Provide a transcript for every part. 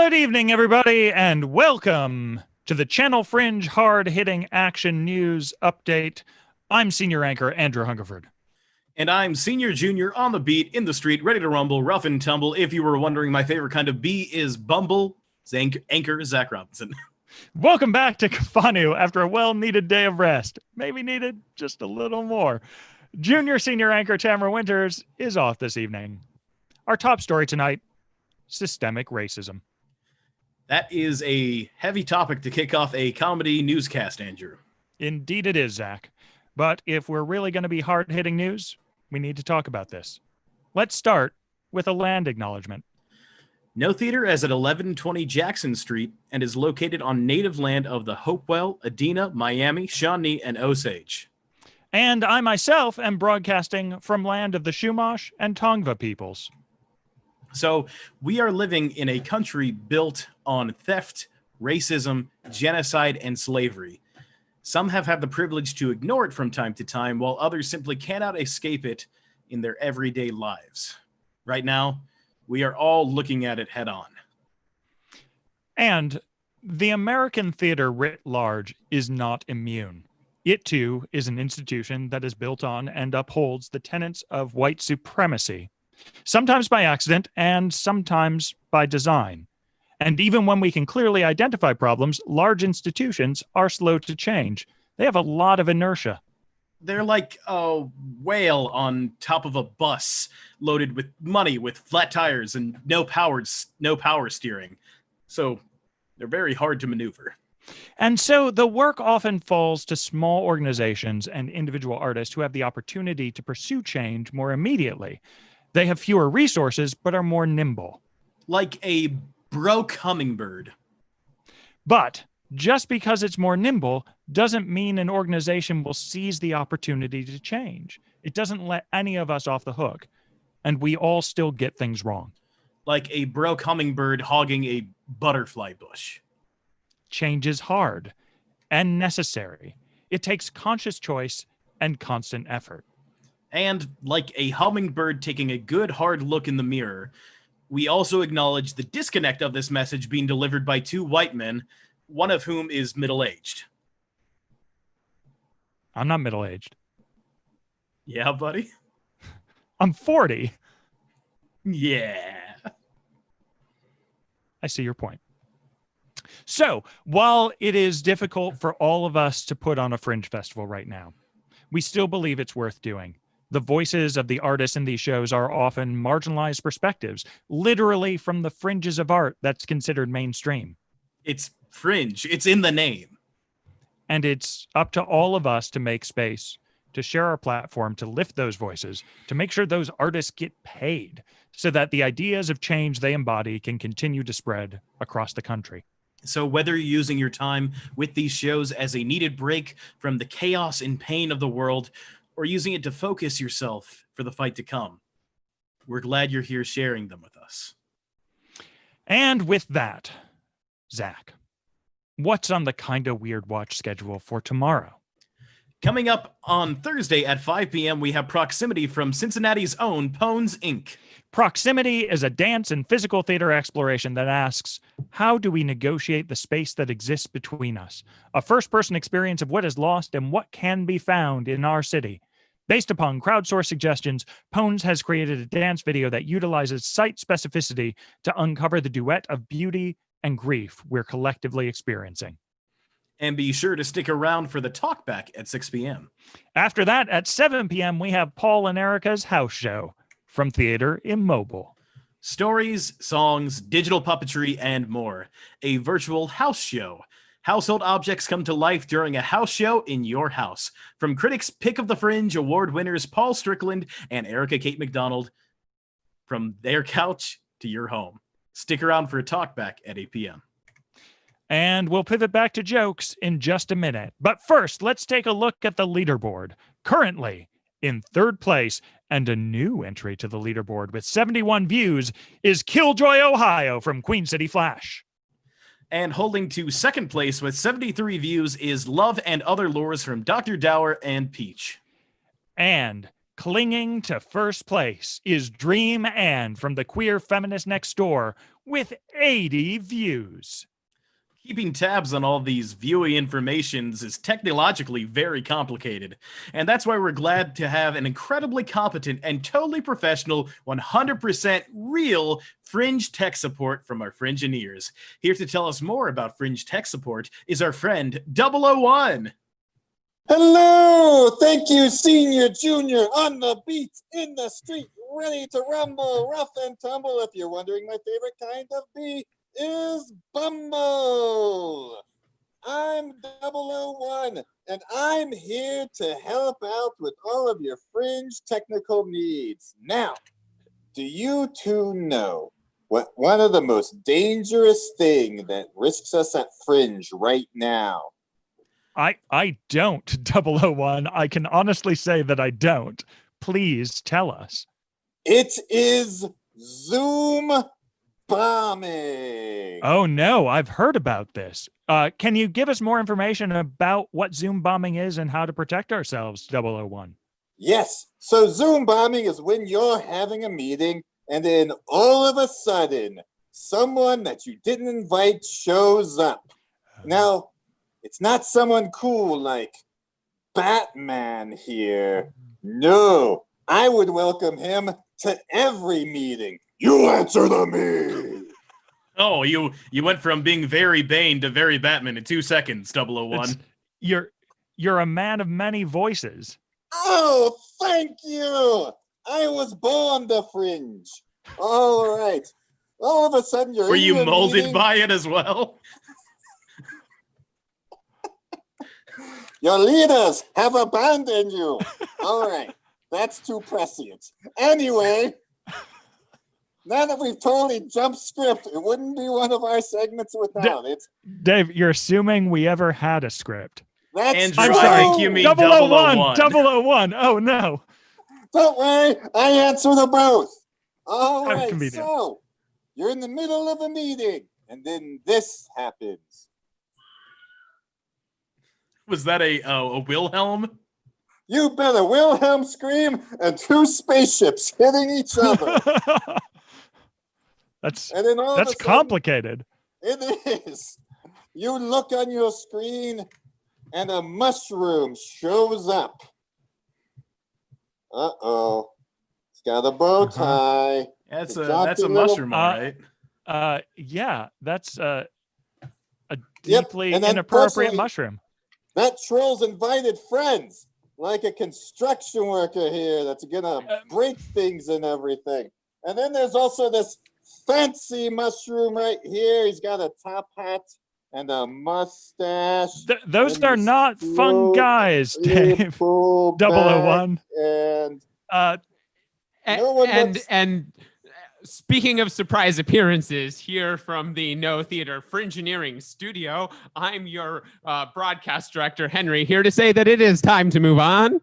Good evening, everybody, and welcome to the Channel Fringe hard-hitting action news update. I'm senior anchor Andrew Hungerford. And I'm senior junior on the beat, in the street, ready to rumble, rough and tumble. If you were wondering, my favorite kind of bee is Bumble. Anchor Zach Robinson. Welcome back to Kafanu after a well-needed day of rest. Maybe needed just a little more. Junior senior anchor Tamara Winters is off this evening. Our top story tonight, systemic racism. That is a heavy topic to kick off a comedy newscast, Andrew. Indeed it is, Zach. But if we're really going to be hard-hitting news, we need to talk about this. Let's start with a land acknowledgement. No Theater is at 1120 Jackson Street and is located on native land of the Hopewell, Adena, Miami, Shawnee, and Osage. And I myself am broadcasting from land of the Chumash and Tongva peoples. So we are living in a country built on theft, racism, genocide, and slavery. Some have had the privilege to ignore it from time to time, while others simply cannot escape it in their everyday lives. Right now, we are all looking at it head on. And the American theater writ large is not immune. It, too, is an institution that is built on and upholds the tenets of white supremacy, sometimes by accident and sometimes by design. And even when we can clearly identify problems, large institutions are slow to change. They have a lot of inertia. They're like a whale on top of a bus loaded with money with flat tires and no power steering. So they're very hard to maneuver. And so the work often falls to small organizations and individual artists who have the opportunity to pursue change more immediately. They have fewer resources, but are more nimble. Like a broke hummingbird. But just because it's more nimble doesn't mean an organization will seize the opportunity to change. It doesn't let any of us off the hook. And we all still get things wrong. Like a broke hummingbird hogging a butterfly bush. Change is hard and necessary. It takes conscious choice and constant effort. And like a hummingbird taking a good hard look in the mirror, we also acknowledge the disconnect of this message being delivered by two white men, one of whom is middle-aged. I'm not middle-aged. Yeah, buddy? I'm 40. Yeah. I see your point. So, while it is difficult for all of us to put on a Fringe festival right now, we still believe it's worth doing. The voices of the artists in these shows are often marginalized perspectives, literally from the fringes of art that's considered mainstream. It's fringe. It's in the name. And it's up to all of us to make space, to share our platform, to lift those voices, to make sure those artists get paid so that the ideas of change they embody can continue to spread across the country. So whether you're using your time with these shows as a needed break from the chaos and pain of the world, or using it to focus yourself for the fight to come, we're glad you're here sharing them with us. And with that, Zach, what's on the Kinda Weird Watch schedule for tomorrow? Coming up on Thursday at 5 p.m., we have Proximity from Cincinnati's own Pones, Inc. Proximity is a dance and physical theater exploration that asks, how do we negotiate the space that exists between us? A first-person experience of what is lost and what can be found in our city. Based upon crowdsourced suggestions, Pones has created a dance video that utilizes site specificity to uncover the duet of beauty and grief we're collectively experiencing. And be sure to stick around for the talkback at 6 p.m. After that, at 7 p.m., we have Paul and Erica's house show from Theater Immobile. Stories, songs, digital puppetry, and more. A virtual house show. Household objects come to life during a house show in your house. From critics' pick of the Fringe award winners Paul Strickland and Erica Kate McDonald, from their couch to your home. Stick around for a talkback at 8 p.m. And we'll pivot back to jokes in just a minute. But first, let's take a look at the leaderboard. Currently, in third place, and a new entry to the leaderboard with 71 views, is Killjoy, Ohio from Queen City Flash. And holding to second place with 73 views is Love and Other Lures from Dr. Dower and Peach. And clinging to first place is Dream Ann from the Queer Feminist Next Door with 80 views. Keeping tabs on all these viewing informations is technologically very complicated, and that's why we're glad to have an incredibly competent and totally professional 100% real Fringe tech support from our Fringineers. Here to tell us more about Fringe tech support is our friend 001. Hello! Thank you, Senior, Junior, on the beat, in the street, ready to rumble, rough and tumble. If you're wondering, my favorite kind of bee is Bumble. I'm 001, and I'm here to help out with all of your Fringe technical needs. Now, do you two know what one of the most dangerous thing that risks us at Fringe right now? I don't, 001. I can honestly say that I don't. Please tell us. It is Zoom bombing. Oh, no, I've heard about this. Can you give us more information about what Zoom bombing is and how to protect ourselves, 001? Yes. So Zoom bombing is when you're having a meeting and then all of a sudden someone that you didn't invite shows up. Now, it's not someone cool like Batman here. No, I would welcome him to every meeting. You answer to me. Oh, you went from being very Bane to very Batman in 2 seconds, 001. You're a man of many voices. Oh, thank you. I was born the Fringe. All right. All of a sudden you're Were in you your molded meeting. by it as well? Your leaders have abandoned you. All right. That's too prescient. Anyway, now that we've totally jumped script, it wouldn't be one of our segments without it. Dave, you're assuming we ever had a script. That's Andrew, I'm true. sorry. I think you mean 001. 001. 001. Oh, no. Don't worry. I answer to both. All How right. convenient. So you're in the middle of a meeting, and then this happens. Was that a Wilhelm? You bet a Wilhelm scream and two spaceships hitting each other. That's And then all of a sudden, complicated. it is. You look on your screen and a mushroom shows up. Uh-oh. It's got a bow tie. That's The a jockey little- mushroom, all right. Yeah, that's a Yep, deeply and then inappropriate personally- mushroom. That troll's invited friends, like a construction worker here that's gonna break things and everything. And then there's also this fancy mushroom right here. He's got a top hat and a mustache. Those and are this not fun little guys, Dave. full 001. bag, And And, No one and, looks- and speaking of surprise appearances, here from the No Theater Fringineering studio, I'm your broadcast director, Henry, here to say that it is time to move on.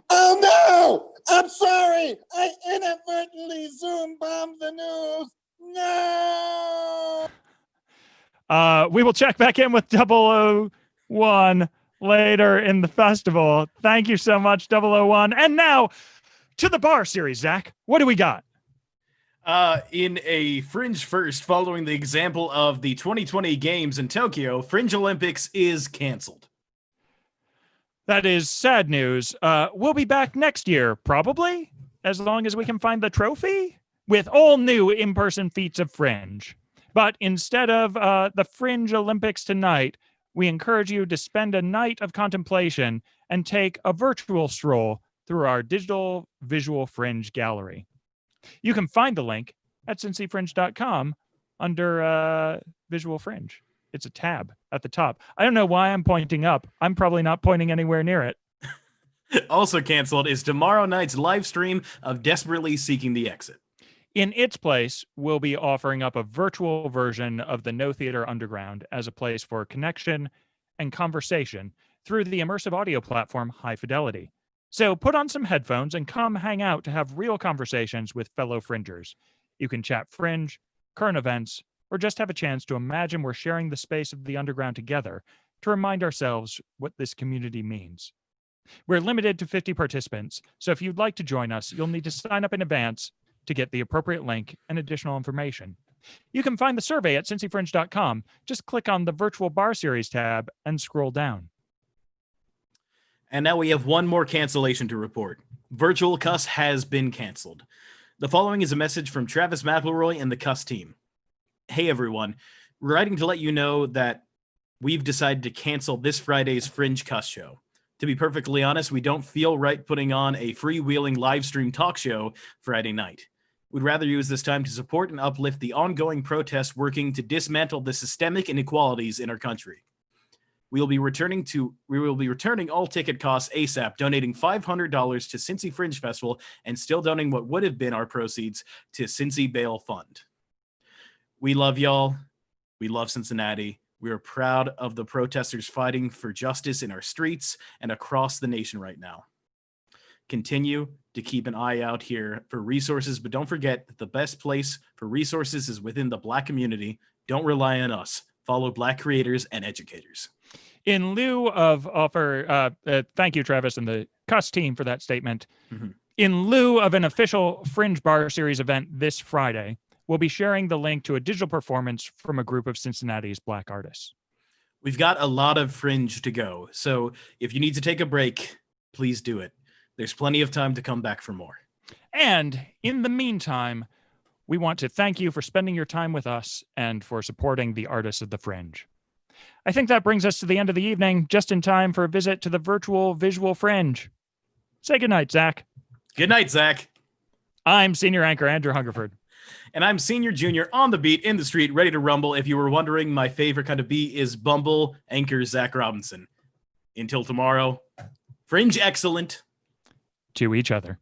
oh no! I'm sorry! I inadvertently Zoom bombed the news! No! We will check back in with 001 later in the festival. Thank you so much, 001. And now to the bar series, Zach. What do we got? In a Fringe first, following the example of the 2020 games in Tokyo, Fringe Olympics is canceled. That is sad news. We'll be back next year, probably, as long as we can find the trophy, with all new in-person feats of Fringe. But instead of the Fringe Olympics tonight, we encourage you to spend a night of contemplation and take a virtual stroll through our digital visual Fringe gallery. You can find the link at cincyfringe.com under Visual Fringe. It's a tab at the top. I don't know why I'm pointing up. I'm probably not pointing anywhere near it. Also canceled is tomorrow night's live stream of Desperately Seeking the Exit. In its place, we'll be offering up a virtual version of the No Theater Underground as a place for connection and conversation through the immersive audio platform High Fidelity. So put on some headphones and come hang out to have real conversations with fellow Fringers. You can chat Fringe, current events, or just have a chance to imagine we're sharing the space of the underground together to remind ourselves what this community means. We're limited to 50 participants, so if you'd like to join us, you'll need to sign up in advance to get the appropriate link and additional information. You can find the survey at cincyfringe.com. Just click on the Virtual Bar Series tab and scroll down. And now we have one more cancellation to report. Virtual Cuss has been canceled. The following is a message from Travis McElroy and the Cuss team. Hey everyone, we're writing to let you know that we've decided to cancel this Friday's Fringe Cuss show. To be perfectly honest, we don't feel right putting on a freewheeling live stream talk show Friday night. We'd rather use this time to support and uplift the ongoing protests working to dismantle the systemic inequalities in our country. We will be returning all ticket costs ASAP, donating $500 to Cincy Fringe Festival and still donating what would have been our proceeds to Cincy Bail Fund. We love y'all. We love Cincinnati. We are proud of the protesters fighting for justice in our streets and across the nation right now. Continue to keep an eye out here for resources, but don't forget that the best place for resources is within the Black community. Don't rely on us. Follow Black creators and educators. In lieu of thank you, Travis, and the Cuss team for that statement. Mm-hmm. In lieu of an official Fringe Bar Series event this Friday, we'll be sharing the link to a digital performance from a group of Cincinnati's Black artists. We've got a lot of Fringe to go, so if you need to take a break, please do it. There's plenty of time to come back for more. And in the meantime, we want to thank you for spending your time with us and for supporting the artists of the Fringe. I think that brings us to the end of the evening, just in time for a visit to the virtual visual Fringe. Say goodnight, Zach. Good night, Zach. I'm senior anchor Andrew Hungerford. And I'm senior junior on the beat, in the street, ready to rumble. If you were wondering, my favorite kind of beat is Bumble anchor Zach Robinson. Until tomorrow, Fringe excellent. To each other.